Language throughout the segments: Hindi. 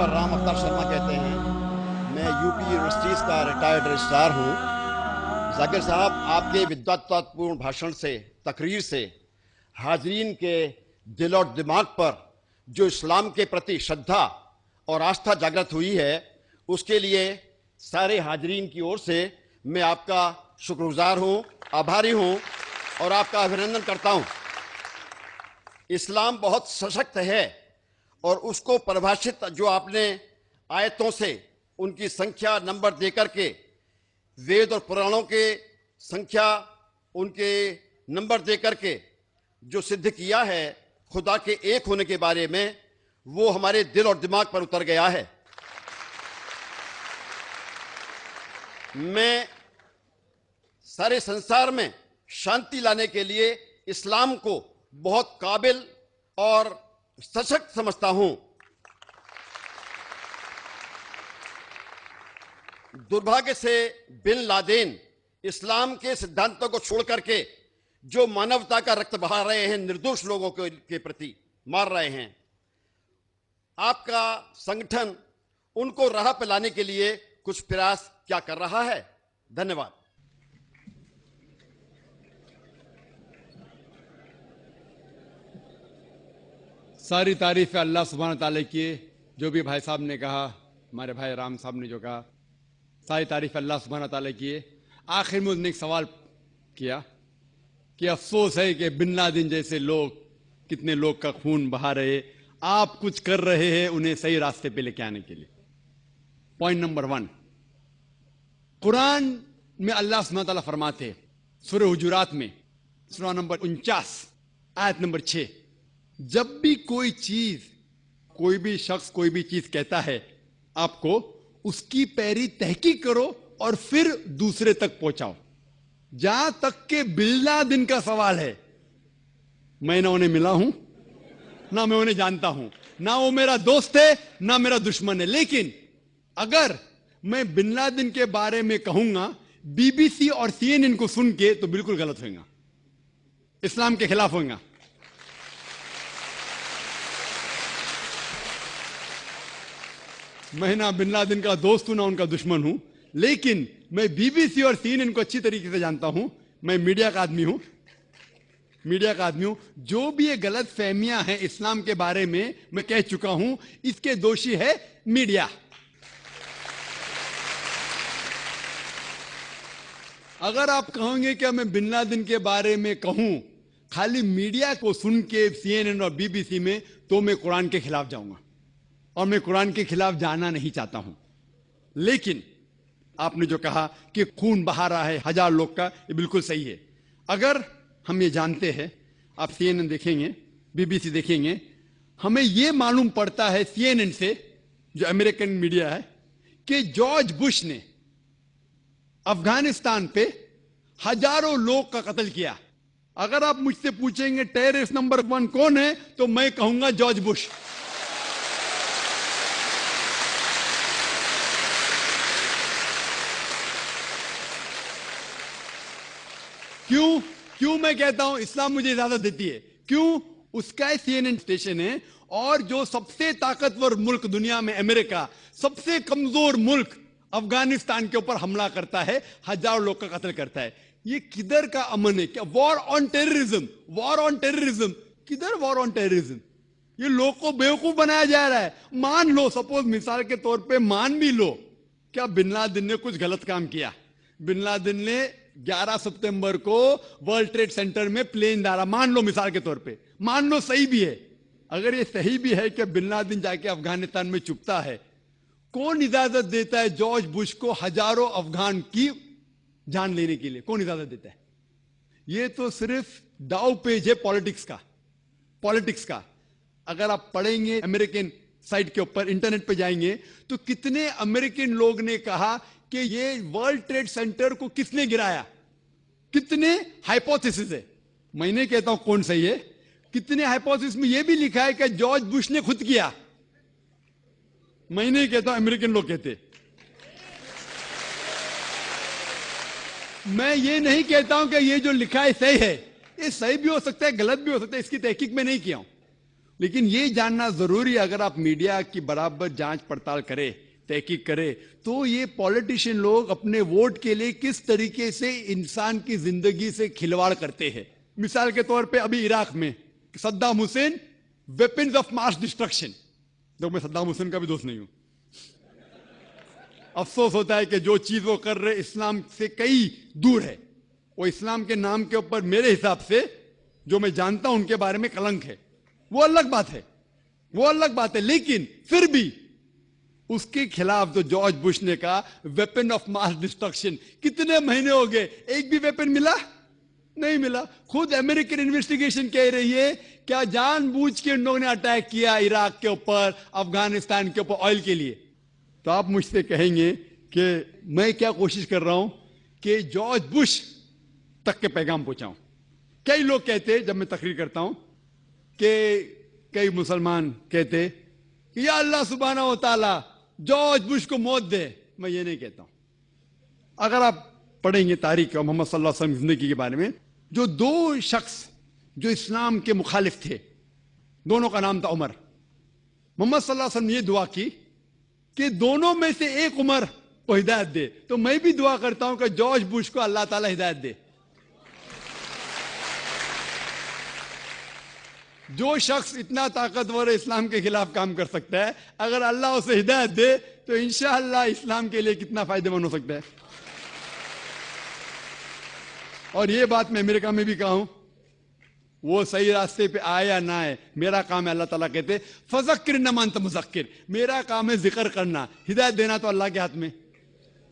पर राम अवतार शर्मा कहते हैं। मैं यूपी यूनिवर्सिटीज़ का रिटायर्ड रजिस्ट्रार हूँ। जाकिर साहब, आपके विद्वत्तापूर्ण भाषण से, तकरीर से हाजरीन के दिल और दिमाग पर जो इस्लाम के प्रति श्रद्धा और आस्था जागृत हुई है, उसके लिए सारे हाजरीन की ओर से मैं आपका शुक्रगुजार हूँ, आभारी हूँ और आपका अभिनंदन करता हूँ। इस्लाम बहुत सशक्त है और उसको परिभाषित जो आपने आयतों से उनकी संख्या नंबर देकर के, वेद और पुराणों के संख्या उनके नंबर देकर के जो सिद्ध किया है खुदा के एक होने के बारे में, वो हमारे दिल और दिमाग पर उतर गया है। मैं सारे संसार में शांति लाने के लिए इस्लाम को बहुत काबिल और सशक्त समझता हूं। दुर्भाग्य से बिन लादेन इस्लाम के सिद्धांतों को छोड़ करके जो मानवता का रक्त बहा रहे हैं, निर्दोष लोगों के प्रति मार रहे हैं, आपका संगठन उनको राह पे लाने के लिए कुछ प्रयास क्या कर रहा है? धन्यवाद। सारी तारीफ है अल्लाह सुब्हान ताला की। जो भी भाई साहब ने कहा, हमारे भाई राम साहब ने जो कहा, सारी तारीफ अल्लाह सुब्हान ताला की। आखिर में उसने एक सवाल किया कि अफसोस है कि बिन लादेन जैसे लोग, कितने लोग का खून बहा रहे, आप कुछ कर रहे हैं उन्हें सही रास्ते पे लेके आने के लिए। पॉइंट नंबर 1, कुरान में अल्लाह सुब्हान ताला फरमाते सूरह हुजुरात में, सूरह नंबर 49 आयत नंबर 6, जब भी कोई चीज, कोई भी शख्स कोई भी चीज कहता है आपको, उसकी पहली तहकीक करो और फिर दूसरे तक पहुंचाओ। जहां तक के बिन लादेन का सवाल है, मैं ना उन्हें मिला हूं, ना मैं उन्हें जानता हूं, ना वो मेरा दोस्त है ना मेरा दुश्मन है, लेकिन अगर मैं बिन लादेन के बारे में कहूंगा बीबीसी और CNN को सुन के, तो बिल्कुल गलत होगा, इस्लाम के खिलाफ होगा। मैं ना बिन लादेन का दोस्त हूं ना उनका दुश्मन हूं, लेकिन मैं बीबीसी और CNN को अच्छी तरीके से जानता हूं। मैं मीडिया का आदमी हूं, मीडिया का आदमी हूं। जो भी ये गलत फहमियां हैं इस्लाम के बारे में, मैं कह चुका हूं, इसके दोषी है मीडिया। अगर आप कहोगे कि मैं बिन लादेन के बारे में कहूं खाली मीडिया को सुन के CNN और BBC में, तो मैं कुरान के खिलाफ जाऊंगा और मैं कुरान के खिलाफ जाना नहीं चाहता हूं। लेकिन आपने जो कहा कि खून बहा रहा है 1000 लोग का, ये बिल्कुल सही है। अगर हम ये जानते हैं, आप CNN देखेंगे, BBC देखेंगे, हमें ये मालूम पड़ता है CNN से, जो अमेरिकन मीडिया है, कि जॉर्ज बुश ने अफगानिस्तान पे हजारों लोग का कत्ल किया। अगर आप मुझसे पूछेंगे टेररिस्ट नंबर 1 कौन है, तो मैं कहूंगा जॉर्ज बुश। क्यों मैं कहता हूं इस्लाम मुझे इजाजत देती है? क्यों? उसका CNN स्टेशन है, और जो सबसे ताकतवर मुल्क दुनिया में अमेरिका, सबसे कमजोर मुल्क अफगानिस्तान के ऊपर हमला करता है, हजारों लोग का कत्ल करता है। ये किधर का अमन है? क्या war on terrorism? War on terrorism किधर? War on terrorism? ये लोग को बेवकूफ बनाया जा रहा है। मान लो, सपोज मिसाल के तौर पे मान भी लो, क्या बिन लादेन ने कुछ गलत काम किया? बिन लादेन ने 11 सितंबर को वर्ल्ड ट्रेड सेंटर में प्लेन डाला, मान लो मिसाल के तौर पे, मान लो सही भी है। अगर ये सही भी है कि बिन लादेन जाके अफगानिस्तान में छुपता है, कौन इजाजत देता है जॉर्ज बुश को हजारों अफगान की जान लेने के लिए? कौन इजाजत देता है? ये तो सिर्फ दाव पेज है पॉलिटिक्स का। अगर आप पढ़ेंगे अमेरिकन साइट के ऊपर, इंटरनेट पे जाएंगे, तो कितने अमेरिकन लोग ने कहा कि ये वर्ल्ड ट्रेड सेंटर को किसने गिराया, कितने हाइपोथेसिस है। मैं नहीं कहता हूं कौन सही है, कितने हाइपोथेसिस में यह भी लिखा है कि जॉर्ज बुश ने खुद किया। मैं नहीं कहता, अमेरिकन लोग कहते। मैं ये नहीं कहता हूं कि ये जो लिखा है सही है, ये सही भी हो सकता है, गलत भी हो सकता है, इसकी तहकीक में नहीं किया हूं। लेकिन ये जानना जरूरी है, अगर आप मीडिया की बराबर जांच पड़ताल करें, तहकीक करें, तो ये पॉलिटिशियन लोग अपने वोट के लिए किस तरीके से इंसान की जिंदगी से खिलवाड़ करते हैं। मिसाल के तौर पे अभी इराक में Saddam Hussain, weapons of mass destruction. तो मैं सद्दाम हुसैन का भी दोस्त नहीं हूं। अफसोस होता है कि जो चीज वो कर रहे इस्लाम से कई दूर है। वो इस्लाम के नाम के ऊपर मेरे हिसाब से, जो मैं जानता हूं उनके बारे में, कलंक है। वो अलग बात है, वो अलग बात है। लेकिन फिर भी उसके खिलाफ जो जॉर्ज बुश ने कहा, वेपन ऑफ मास डिस्ट्रक्शन, कितने महीने हो गए, एक भी वेपन मिला नहीं मिला। खुद अमेरिकन इन्वेस्टिगेशन कह रही है क्या जानबूझ के इन लोगों ने अटैक किया इराक के ऊपर, अफगानिस्तान के ऊपर ऑयल के लिए। तो आप मुझसे कहेंगे कि मैं क्या कोशिश कर रहा हूं कि जॉर्ज बुश तक के पैगाम पहुंचाऊं। कई लोग कहते, जब मैं तकरीर करता हूं, कि कई मुसलमान कहते कि या अल्लाह सुब्हाना व तआला जॉर्ज बुश को मौत दे। मैं ये नहीं कहता हूं। अगर आप पढ़ेंगे तारीख और मोहम्मद सल्लल्लाहु अलैहि वसल्लम की जिंदगी के बारे में, जो दो शख्स जो इस्लाम के मुखालिफ थे, दोनों का नाम था उमर। मोहम्मद सल्लल्लाहु अलैहि वसल्लम ने ये दुआ की कि दोनों में से एक उमर को हिदायत दे। तो मैं भी दुआ करता हूं कि जॉर्ज बुश को अल्लाह ताला हिदायत दे। जो शख्स इतना ताकतवर है, इस्लाम के खिलाफ काम कर सकता है, अगर अल्लाह उसे हिदायत दे तो इंशाअल्लाह इस्लाम के लिए कितना फायदेमंद हो सकता है। और ये बात मैं अमेरिका में भी कहा हूं, वो सही रास्ते पे आए या ना आए, मेरा काम है। अल्लाह ताला कहते फज़क्किर न मा अंत मुज़क्किर, मेरा काम है जिक्र करना, हिदायत देना तो अल्लाह के हाथ में।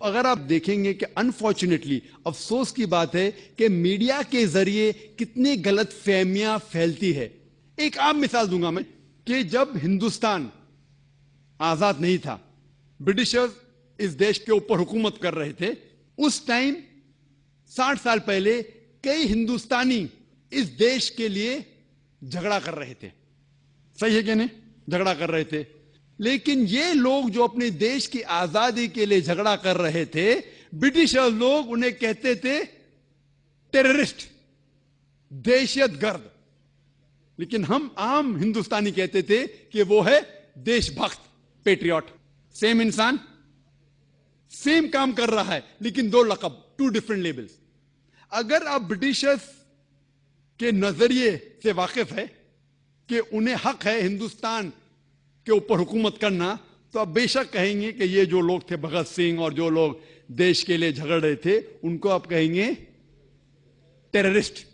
अगर आप देखेंगे कि अनफॉर्चुनेटली, अफसोस की बात है कि मीडिया के जरिए कितनी गलत फहमियां फैलती है। एक आम मिसाल दूंगा मैं कि जब हिंदुस्तान आजाद नहीं था, ब्रिटिशर्स इस देश के ऊपर हुकूमत कर रहे थे, उस टाइम 60 साल पहले कई हिंदुस्तानी इस देश के लिए झगड़ा कर रहे थे। सही है कि नहीं? झगड़ा कर रहे थे। लेकिन ये लोग जो अपने देश की आजादी के लिए झगड़ा कर रहे थे, ब्रिटिशर्स लोग उन्हें कहते थे टेररिस्ट, दहशतगर्द। लेकिन हम आम हिंदुस्तानी कहते थे कि वो है देशभक्त, पेट्रियट। सेम इंसान, सेम काम कर रहा है, लेकिन दो लकब, टू डिफरेंट लेबल्स। अगर आप ब्रिटिशर्स के नजरिए से वाकिफ है कि उन्हें हक है हिंदुस्तान के ऊपर हुकूमत करना, तो आप बेशक कहेंगे कि ये जो लोग थे भगत सिंह और जो लोग देश के लिए झगड़ रहे थे, उनको आप कहेंगे टेररिस्ट,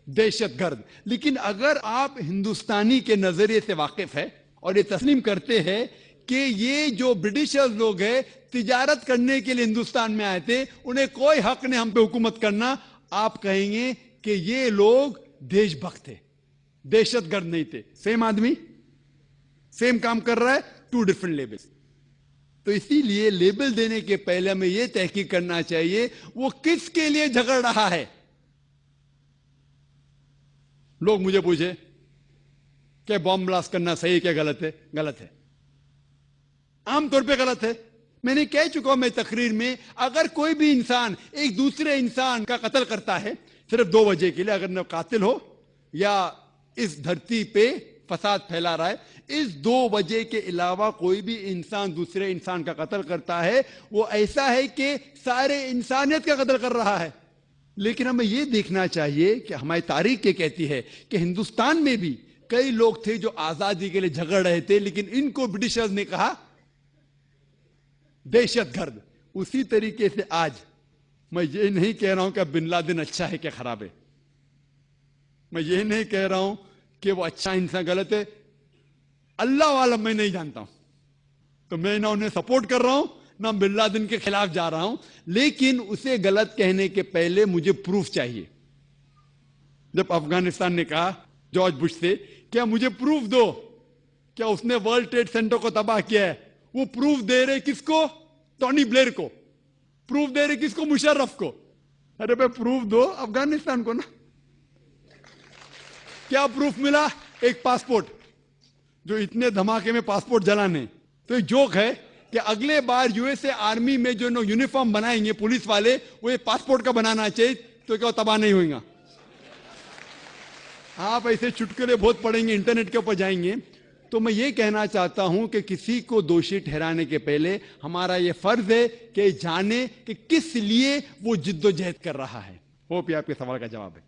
दहशतगर्द। लेकिन अगर आप हिंदुस्तानी के नजरिए से वाकिफ है और ये तस्लीम करते हैं कि ये जो ब्रिटिशर्स लोग हैं तिजारत करने के लिए हिंदुस्तान में आए थे, उन्हें कोई हक नहीं हम पे हुकूमत करना, आप कहेंगे कि ये लोग देशभक्त थे, दहशतगर्द नहीं थे। सेम आदमी सेम काम कर रहा है, टू डिफरेंट लेबल्स। तो इसीलिए लेबल देने के पहले हमें यह तहकीक करना चाहिए वो किसके लिए झगड़ रहा है। लोग मुझे पूछे कि बॉम्ब ब्लास्ट करना सही है क्या गलत है? गलत है, आमतौर पे गलत है। मैंने कह चुका हूं मैं तकरीर में, अगर कोई भी इंसान एक दूसरे इंसान का कत्ल करता है सिर्फ दो वजह के लिए, अगर न कातिल हो या इस धरती पे फसाद फैला रहा है, इस दो वजह के अलावा कोई भी इंसान दूसरे इंसान का कत्ल करता है, वो ऐसा है कि सारे इंसानियत का कत्ल कर रहा है। लेकिन हमें यह देखना चाहिए कि हमारी तारीख ये कहती है कि हिंदुस्तान में भी कई लोग थे जो आजादी के लिए झगड़ रहे थे, लेकिन इनको ब्रिटिशर्स ने कहा दहशतगर्द। उसी तरीके से आज मैं ये नहीं कह रहा हूं कि बिन लादेन अच्छा है क्या खराब है, मैं ये नहीं कह रहा हूं कि वो अच्छा इंसान गलत है, अल्लाह वाला मैं नहीं जानता हूं, तो मैं ना उन्हें सपोर्ट कर रहा हूं ना बिन लादेन के खिलाफ जा रहा हूं, लेकिन उसे गलत कहने के पहले मुझे प्रूफ चाहिए। जब अफगानिस्तान ने कहा जॉर्ज बुश से क्या मुझे प्रूफ दो क्या उसने वर्ल्ड ट्रेड सेंटर को तबाह किया है, वो प्रूफ दे रहे किसको? टोनी ब्लेयर को। प्रूफ दे रहे किसको? मुशर्रफ को। अरे भाई प्रूफ दो अफगानिस्तान को ना। क्या प्रूफ मिला? एक पासपोर्ट, जो इतने धमाके में पासपोर्ट जलाने। तो एक जोक है कि अगले बार यूएसए आर्मी में जो लोग यूनिफॉर्म बनाएंगे पुलिस वाले, वो ये पासपोर्ट का बनाना चाहिए, तो क्या तबाह नहीं होगा? आप ऐसे चुटकुले बहुत पढ़ेंगे, इंटरनेट के ऊपर जाएंगे, तो मैं ये कहना चाहता हूं कि किसी को दोषी ठहराने के पहले हमारा ये फर्ज है कि जाने कि किस लिए वो जिद्दोजहद कर रहा है। होप ये आपके सवाल का जवाब है।